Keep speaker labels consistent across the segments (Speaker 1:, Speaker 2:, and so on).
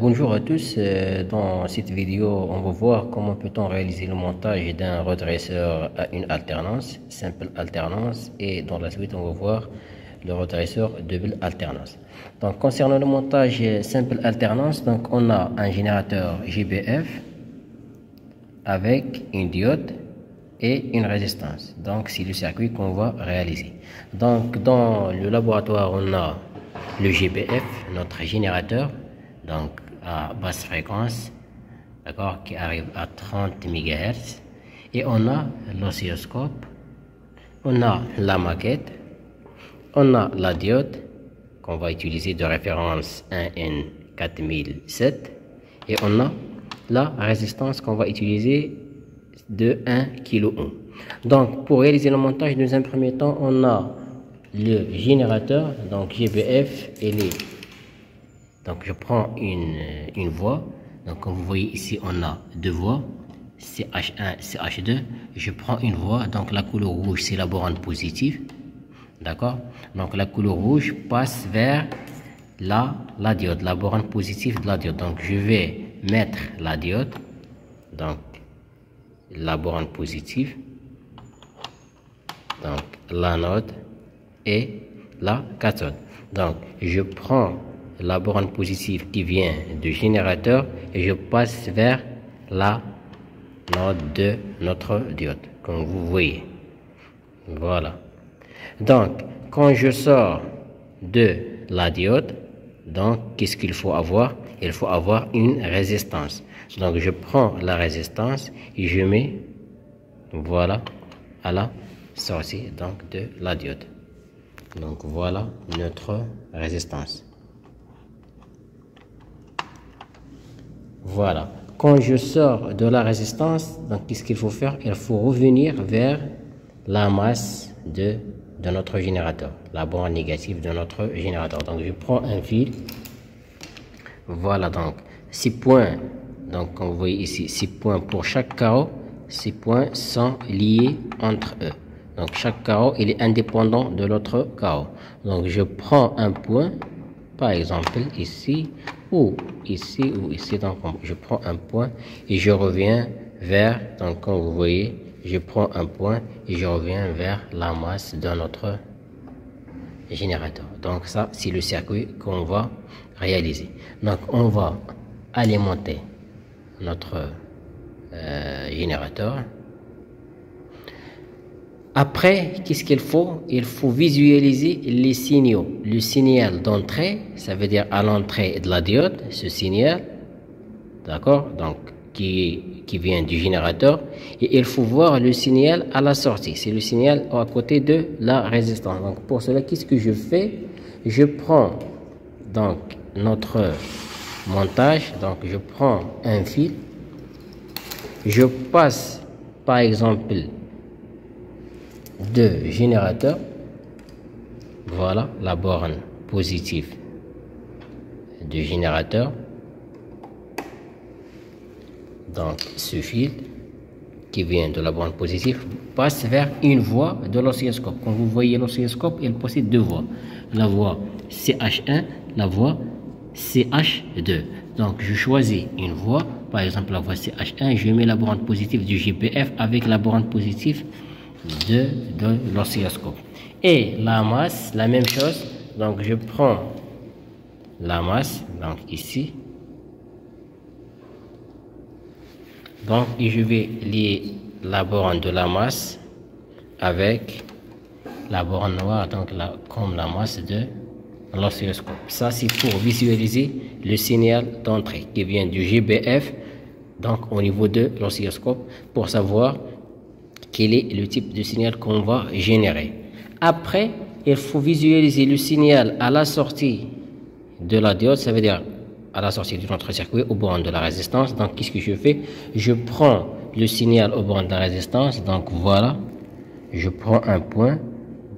Speaker 1: Bonjour à tous, dans cette vidéo on va voir comment peut-on réaliser le montage d'un redresseur à une alternance, simple alternance, et dans la suite on va voir le redresseur double alternance. Donc concernant le montage simple alternance, donc on a un générateur GBF avec une diode et une résistance. Donc c'est le circuit qu'on va réaliser. Donc dans le laboratoire on a le GBF, notre générateur, donc à basse fréquence, d'accord, qui arrive à 30 MHz, et on a l'oscilloscope, on a la maquette, on a la diode qu'on va utiliser de référence 1N4007, et on a la résistance qu'on va utiliser de 1 kΩ. Donc pour réaliser le montage, dans un premier temps on a le générateur, donc GBF et les. Donc je prends une voie, donc comme vous voyez ici on a deux voies, CH1, CH2, je prends une voie, donc la couleur rouge c'est la borne positive, d'accord, donc la couleur rouge passe vers la diode, la borne positive de la diode, donc je vais mettre la diode, donc la borne positive, donc l'anode et la cathode. Donc je prends la borne positive qui vient du générateur et je passe vers la node de notre diode, comme vous voyez. Voilà. Donc quand je sors de la diode, donc qu'est-ce qu'il faut avoir? Il faut avoir une résistance. Donc je prends la résistance et je mets, voilà, à la sortie donc de la diode. Donc voilà notre résistance. Voilà. Quand je sors de la résistance, donc qu'est-ce qu'il faut faire? Il faut revenir vers la masse de notre générateur, la borne négative de notre générateur. Donc je prends un fil. Voilà, donc 6 points. Donc comme vous voyez ici, 6 points pour chaque carreau. 6 points sont liés entre eux. Donc chaque carreau il est indépendant de l'autre carreau. Donc je prends un point, par exemple ici ou ici ou ici. Donc je prends un point et je reviens vers, donc comme vous voyez, je prends un point et je reviens vers la masse de notre générateur. Donc ça c'est le circuit qu'on va réaliser. Donc on va alimenter notre générateur. Après, qu'est-ce qu'il faut? Il faut visualiser les signaux. Le signal d'entrée, ça veut dire à l'entrée de la diode, ce signal, d'accord, donc qui vient du générateur, et il faut voir le signal à la sortie. C'est le signal à côté de la résistance. Donc pour cela, qu'est-ce que je fais? Je prends donc notre montage, donc je prends un fil, je passe par exemple de générateur, voilà la borne positive du générateur, donc ce fil qui vient de la borne positive passe vers une voie de l'oscilloscope. Comme vous voyez, l'oscilloscope il possède deux voies, la voie CH1, la voie CH2. Donc je choisis une voie, par exemple la voie CH1, je mets la borne positive du GBF avec la borne positive de l'oscilloscope. Et la masse, la même chose, donc je prends la masse, donc ici, donc et je vais lier la borne de la masse avec la borne noire, donc comme la masse de l'oscilloscope. Ça c'est pour visualiser le signal d'entrée qui vient du GBF, donc au niveau de l'oscilloscope, pour savoir quel est le type de signal qu'on va générer. Après, il faut visualiser le signal à la sortie de la diode, ça veut dire à la sortie de notre circuit au bornes de la résistance. Donc qu'est-ce que je fais? Je prends le signal au bornes de la résistance, donc voilà, je prends un point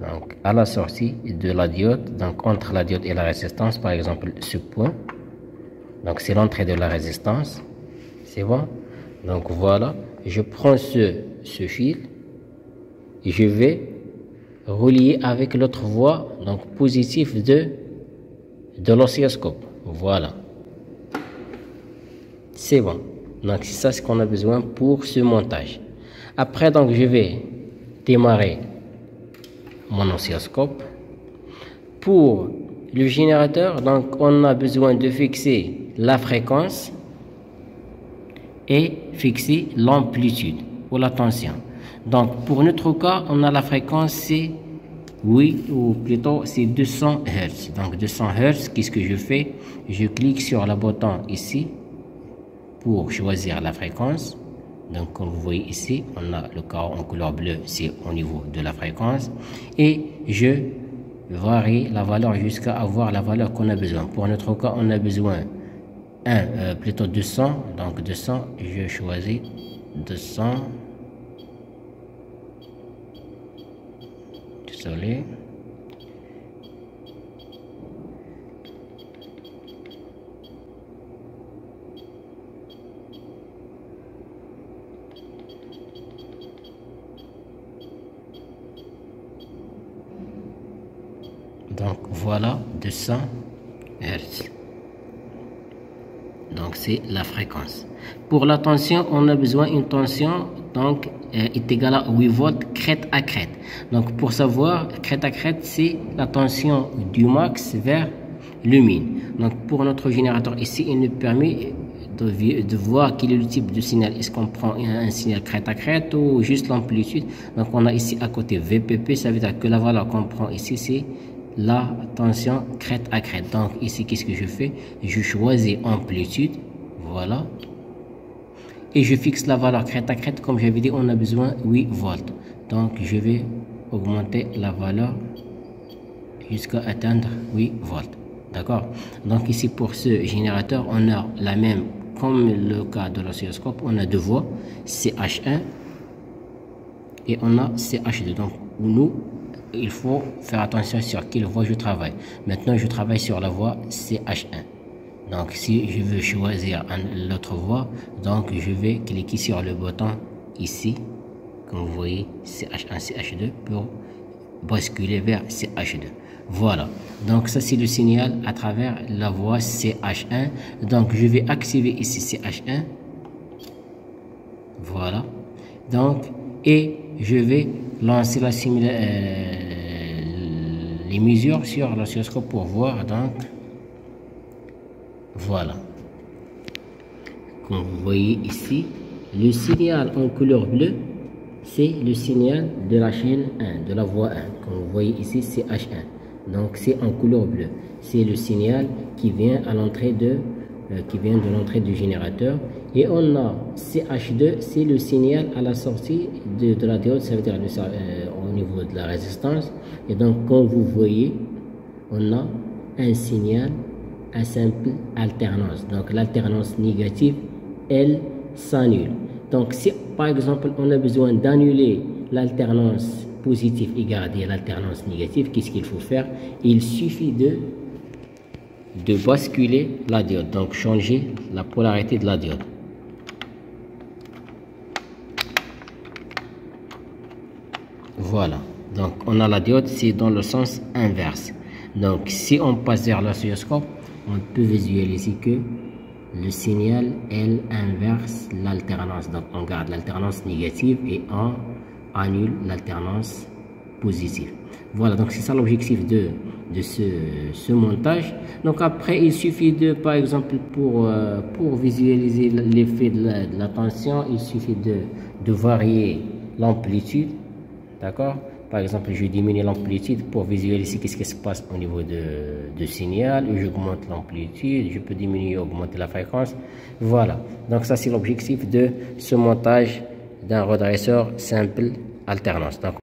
Speaker 1: donc à la sortie de la diode, donc entre la diode et la résistance, par exemple ce point, donc c'est l'entrée de la résistance, c'est bon. Donc voilà, je prends ce fil je vais relier avec l'autre voie, donc positif de l'oscilloscope. Voilà. C'est bon. Donc c'est ça ce qu'on a besoin pour ce montage. Après, donc je vais démarrer mon oscilloscope. Pour le générateur, donc on a besoin de fixer la fréquence et fixer l'amplitude ou la tension. Donc pour notre cas, on a la fréquence, c'est ou plutôt c'est 200 Hz. Donc 200 Hz, qu'est-ce que je fais? Je clique sur le bouton ici pour choisir la fréquence. Donc comme vous voyez ici, on a le carreau en couleur bleue, c'est au niveau de la fréquence, et je varie la valeur jusqu'à avoir la valeur qu'on a besoin. Pour notre cas, on a besoin plutôt 200. Donc 200, je choisis 200. Désolé. Donc voilà 200 Hz. Donc c'est la fréquence. Pour la tension, on a besoin d'une tension donc est égale à 8 volts crête à crête. Donc pour savoir crête à crête, c'est la tension du max vers le min. Donc pour notre générateur ici, il nous permet de voir quel est le type de signal. Est-ce qu'on prend un signal crête à crête ou juste l'amplitude? Donc on a ici à côté VPP, ça veut dire que la valeur qu'on prend ici, c'est la tension crête à crête. Donc ici, qu'est-ce que je fais? Je choisis amplitude, voilà, et je fixe la valeur crête à crête. Comme j'avais dit, on a besoin 8 volts. Donc je vais augmenter la valeur jusqu'à atteindre 8 volts. D'accord? Donc ici pour ce générateur, on a la même comme le cas de l'oscilloscope. On a deux voies, CH1 et on a CH2. Donc nous, il faut faire attention sur quelle voie je travaille. Maintenant, je travaille sur la voie CH1. Donc, si je veux choisir l'autre voie, donc je vais cliquer sur le bouton ici, comme vous voyez, CH1, CH2, pour basculer vers CH2. Voilà. Donc, ça, c'est le signal à travers la voie CH1. Donc, je vais activer ici CH1. Voilà. Donc, et je vais lancer la les mesures sur l'oscilloscope pour voir. Donc voilà, comme vous voyez ici, le signal en couleur bleue, c'est le signal de la chaîne 1, de la voie 1. Comme vous voyez ici, c'est H1. Donc c'est en couleur bleue, c'est le signal qui vient à l'entrée de l'entrée du générateur. Et on a CH2, c'est le signal à la sortie de la diode, ça veut dire au niveau de la résistance. Et donc, comme vous voyez, on a un signal à simple alternance. Donc, l'alternance négative, elle s'annule. Donc, si par exemple, on a besoin d'annuler l'alternance positive et garder l'alternance négative, qu'est-ce qu'il faut faire? Il suffit de basculer la diode, donc changer la polarité de la diode. Voilà, donc on a la diode, c'est dans le sens inverse. Donc si on passe vers l'oscilloscope, on peut visualiser que le signal, elle, inverse l'alternance. Donc on garde l'alternance négative et on annule l'alternance positive. Voilà, donc c'est ça l'objectif de ce montage. Donc après, il suffit de, par exemple, pour visualiser l'effet de la tension, il suffit de varier l'amplitude. D'accord? Par exemple, je diminue l'amplitude pour visualiser qu'est-ce qui se passe au niveau de signal. J'augmente l'amplitude, je peux diminuer, augmenter la fréquence. Voilà. Donc ça, c'est l'objectif de ce montage d'un redresseur simple alternance. Donc,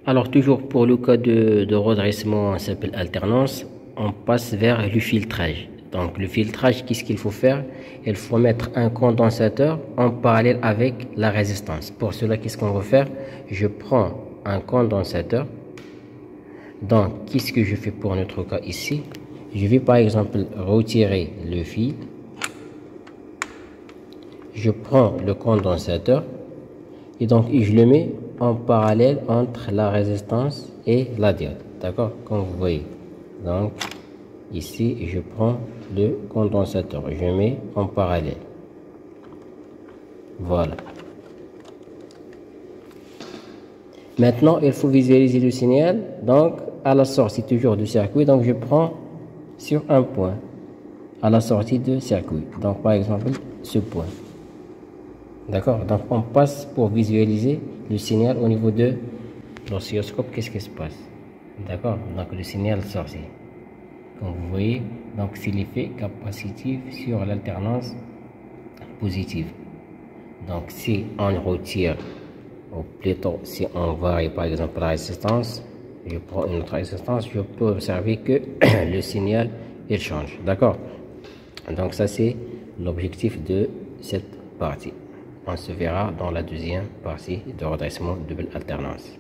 Speaker 1: alors toujours pour le cas de redressement simple alternance, on passe vers le filtrage. Donc le filtrage, qu'est-ce qu'il faut faire? Il faut mettre un condensateur en parallèle avec la résistance. Pour cela, qu'est-ce qu'on va faire? Je prends un condensateur. Donc qu'est-ce que je fais pour notre cas ici? Je vais par exemple retirer le fil. je prends le condensateur et donc je le mets en parallèle entre la résistance et la diode. D'accord, comme vous voyez. Donc ici je prends le condensateur, je mets en parallèle. Voilà. Maintenant il faut visualiser le signal. Donc à la sortie toujours du circuit, donc je prends sur un point à la sortie de circuit, donc par exemple ce point. D'accord, donc on passe pour visualiser le signal au niveau de l'oscilloscope. Qu'est-ce qui se passe? D'accord, donc le signal sorti, comme vous voyez, donc c'est l'effet capacitif sur l'alternance positive. Donc si on retire, ou plutôt si on varie par exemple la résistance, je prends une autre résistance, je peux observer que le signal il change. D'accord, donc ça c'est l'objectif de cette partie. On se verra dans la deuxième partie de redressement double alternance.